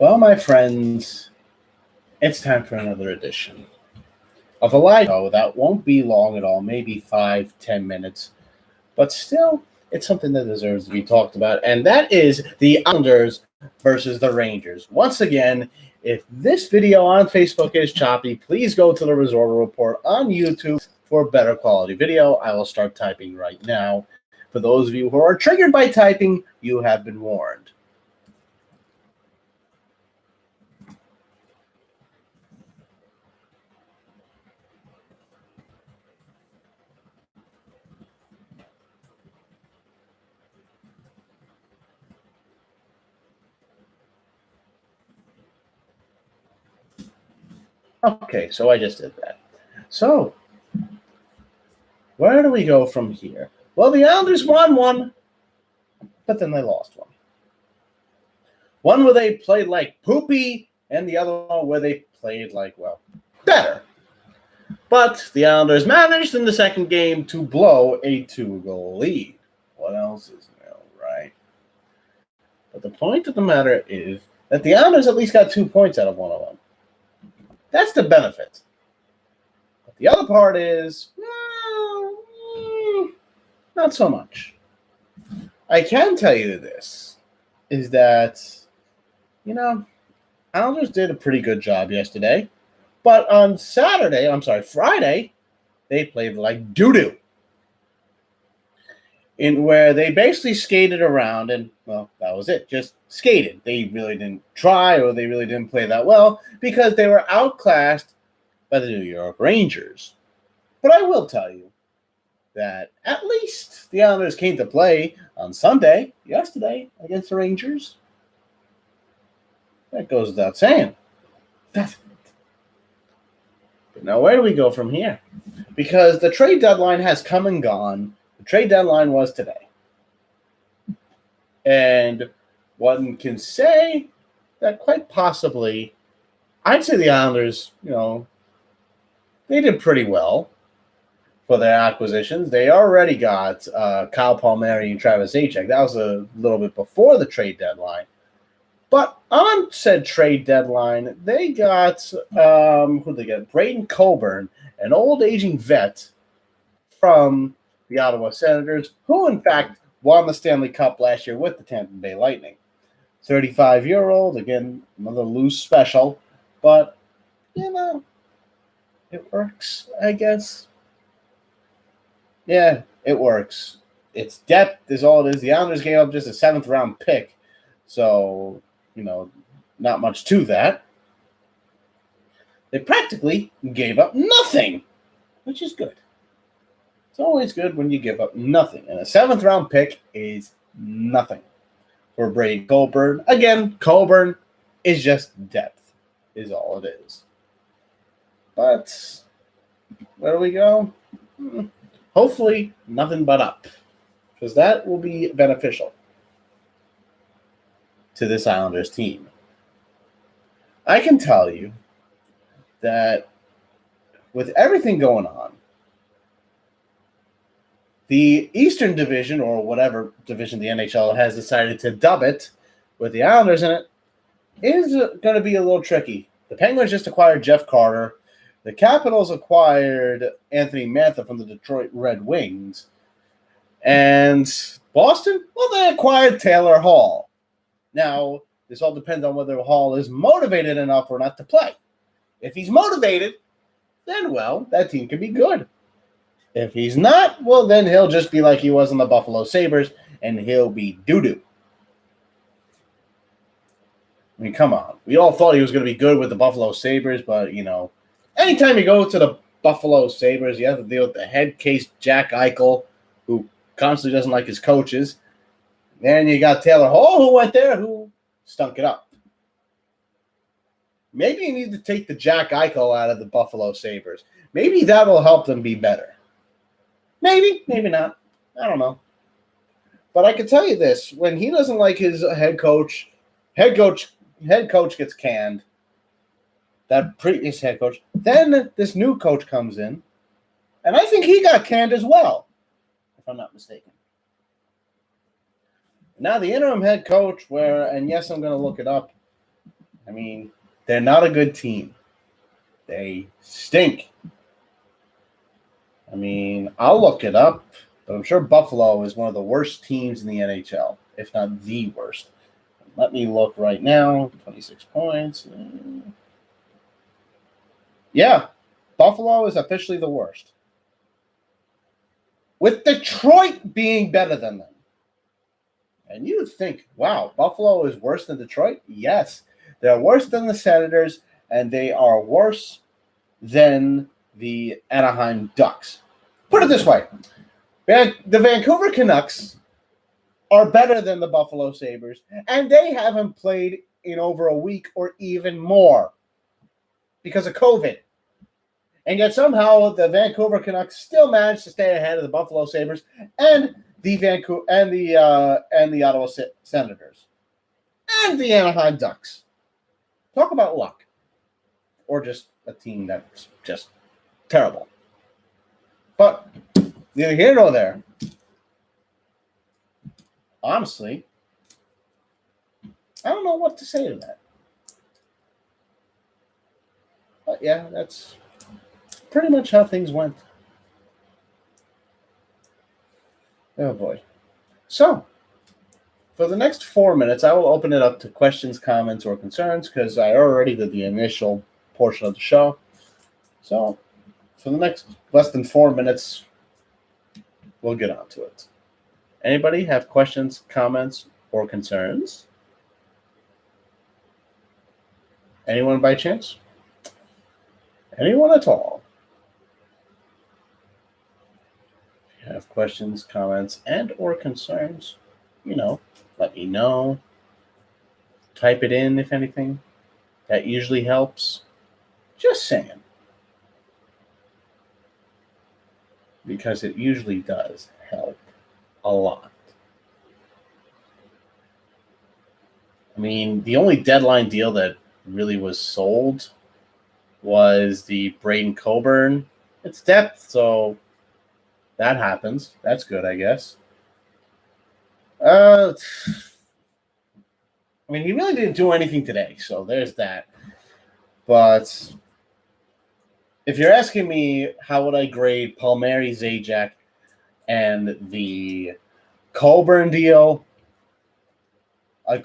Well, my friends, it's time for another edition of a live show that won't be long at all, maybe 5, 10 minutes, but still, it's something that deserves to be talked about, and that is the Islanders versus the Rangers. Once again, if this video on Facebook is choppy, please go to the Risorto Report on YouTube for better quality video. I will start typing right now. For those of you who are triggered by typing, you have been warned. Okay, so I just did that. So, where do we go from here? Well, the Islanders won one, but then they lost one. One where they played like poopy, and the other one where they played like, well, better. But the Islanders managed in the second game to blow a 2-goal lead. What else is new, right? But the point of the matter is that the Islanders at least got 2 points out of one of them. That's the benefit. But the other part is, not so much. I can tell you this, is that, Islanders did a pretty good job yesterday. But on Friday, they played like doo-doo. In where they basically skated around and, well, that was it. Just skated. They really didn't try or they really didn't play that well because they were outclassed by the New York Rangers. But I will tell you that at least the Islanders came to play on yesterday, against the Rangers. That goes without saying. But now where do we go from here? Because the trade deadline has come and gone. The trade deadline was today. And one can say that quite possibly, I'd say the Islanders, they did pretty well for their acquisitions. They already got Kyle Palmieri and Travis Zajac. That was a little bit before the trade deadline. But on said trade deadline, they got, who'd they get? Braden Coburn, an old aging vet from the Ottawa Senators, who in fact won the Stanley Cup last year with the Tampa Bay Lightning. 35-year-old, again, another loose special, but, it works, I guess. Yeah, it works. It's depth is all it is. The Islanders gave up just a 7th-round pick, so, not much to that. They practically gave up nothing, which is good. It's always good when you give up nothing. And a 7th-round pick is nothing for Brady Coburn. Again, Coburn is just depth, is all it is. But where do we go? Hopefully, nothing but up, because that will be beneficial to this Islanders team. I can tell you that with everything going on, the Eastern Division, or whatever division the NHL has decided to dub it, with the Islanders in it, is going to be a little tricky. The Penguins just acquired Jeff Carter. The Capitals acquired Anthony Mantha from the Detroit Red Wings. And Boston, well, they acquired Taylor Hall. Now, this all depends on whether Hall is motivated enough or not to play. If he's motivated, then, well, that team can be good. If he's not, well, then he'll just be like he was in the Buffalo Sabres, and he'll be doo-doo. I mean, come on. We all thought he was going to be good with the Buffalo Sabres, but, anytime you go to the Buffalo Sabres, you have to deal with the head case Jack Eichel, who constantly doesn't like his coaches. Then you got Taylor Hall, who went there, who stunk it up. Maybe you need to take the Jack Eichel out of the Buffalo Sabres. Maybe that will help them be better. Maybe, maybe not. I don't know. But I can tell you this. When he doesn't like his head coach gets canned, that previous head coach, then this new coach comes in, and I think he got canned as well, if I'm not mistaken. Now the interim head coach, and yes, I'm going to look it up, I mean, they're not a good team. They stink. I mean, I'll look it up, but I'm sure Buffalo is one of the worst teams in the NHL, if not the worst. Let me look right now. 26 points. Yeah, Buffalo is officially the worst, with Detroit being better than them. And you think, wow, Buffalo is worse than Detroit? Yes, they're worse than the Senators, and they are worse than the Anaheim Ducks. Put it this way, the Vancouver Canucks are better than the Buffalo Sabres, and they haven't played in over a week or even more because of COVID. And yet somehow the Vancouver Canucks still managed to stay ahead of the Buffalo Sabres and the Ottawa Senators and the Anaheim Ducks. Talk about luck, or just a team that's just terrible. But neither here nor there. Honestly, I don't know what to say to that. But yeah, that's pretty much how things went. Oh boy. So, for the next 4 minutes, I will open it up to questions, comments, or concerns because I already did the initial portion of the show. So, for the next less than 4 minutes, we'll get on to it. Anybody have questions, comments, or concerns? Anyone by chance? Anyone at all? If you have questions, comments, and or concerns, let me know. Type it in, if anything. That usually helps. Just saying. Because it usually does help a lot. I mean, the only deadline deal that really was sold was the Braden Coburn. It's depth, so that happens. That's good, I guess. I mean, he really didn't do anything today, so there's that. But if you're asking me how would I grade Palmieri, Zajac, and the Coburn deal, I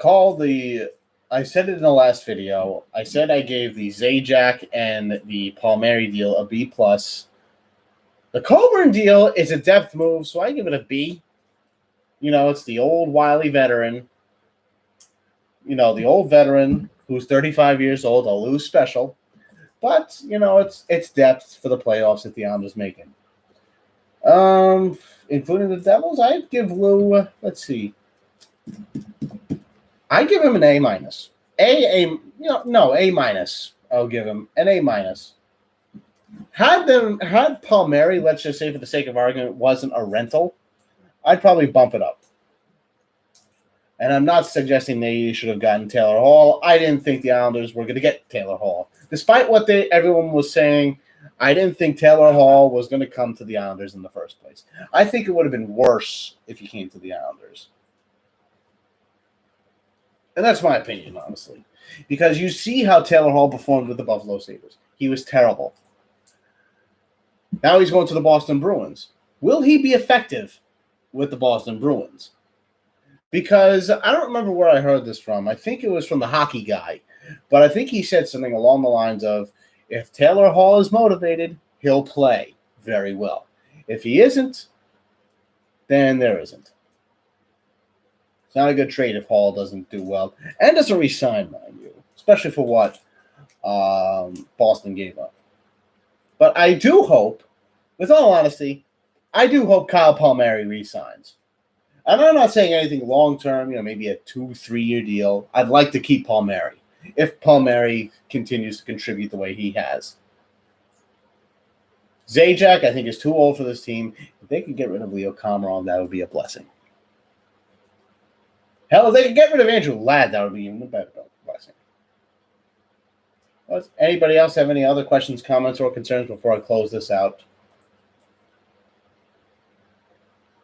said it in the last video. I said I gave the Zajac and the Palmieri deal a B+. The Coburn deal is a depth move, so I give it a B. It's the old wily veteran. The old veteran who's 35 years old, a lose special. But, it's depth for the playoffs that the Islanders making. Including the Devils, I'd give Lou, let's see. I'd give him an A-. A-. I'll give him an A-. Had Palmieri, let's just say for the sake of argument, wasn't a rental, I'd probably bump it up. And I'm not suggesting they should have gotten Taylor Hall. I didn't think the Islanders were going to get Taylor Hall. Despite what everyone was saying, I didn't think Taylor Hall was going to come to the Islanders in the first place. I think it would have been worse if he came to the Islanders. And that's my opinion, honestly. Because you see how Taylor Hall performed with the Buffalo Sabres. He was terrible. Now he's going to the Boston Bruins. Will he be effective with the Boston Bruins? Because I don't remember where I heard this from. I think it was from the hockey guy. But I think he said something along the lines of, if Taylor Hall is motivated, he'll play very well. If he isn't, then there isn't. It's not a good trade if Hall doesn't do well. And doesn't resign, mind you. Especially for what Boston gave up. But I do hope, with all honesty, I do hope Kyle Palmieri resigns. And I'm not saying anything long-term, maybe a 2-3 year deal. I'd like to keep Palmieri if Palmieri continues to contribute the way he has. Zajac, I think, is too old for this team. If they could get rid of Leo Komarov, that would be a blessing. Hell, if they could get rid of Andrew Ladd, that would be even a better blessing. Does anybody else have any other questions, comments, or concerns before I close this out?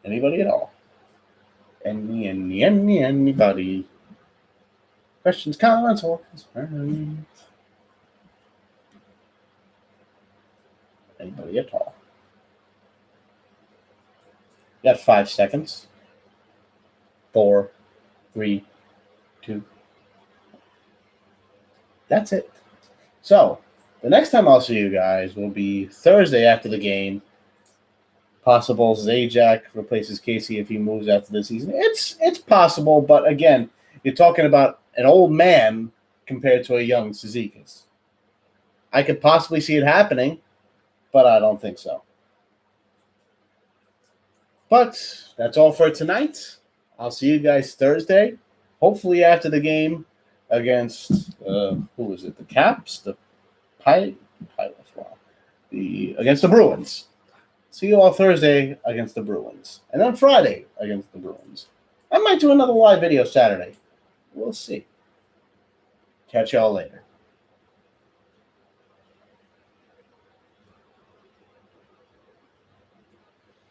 Anybody at all? Anybody? Questions, comments, or concerns? Anybody at all? You got 5 seconds. 4, 3, 2. That's it. So, the next time I'll see you guys will be Thursday after the game. Possible Zajac replaces Casey if he moves after the season. It's possible, but again, you're talking about an old man compared to a young Cizikas. I could possibly see it happening, but I don't think so. But that's all for tonight. I'll see you guys Thursday, hopefully after the game against who was it? The Caps, the Pilots. Wow, against the Bruins. See you all Thursday against the Bruins, and then Friday against the Bruins. I might do another live video Saturday. We'll see. Catch y'all later.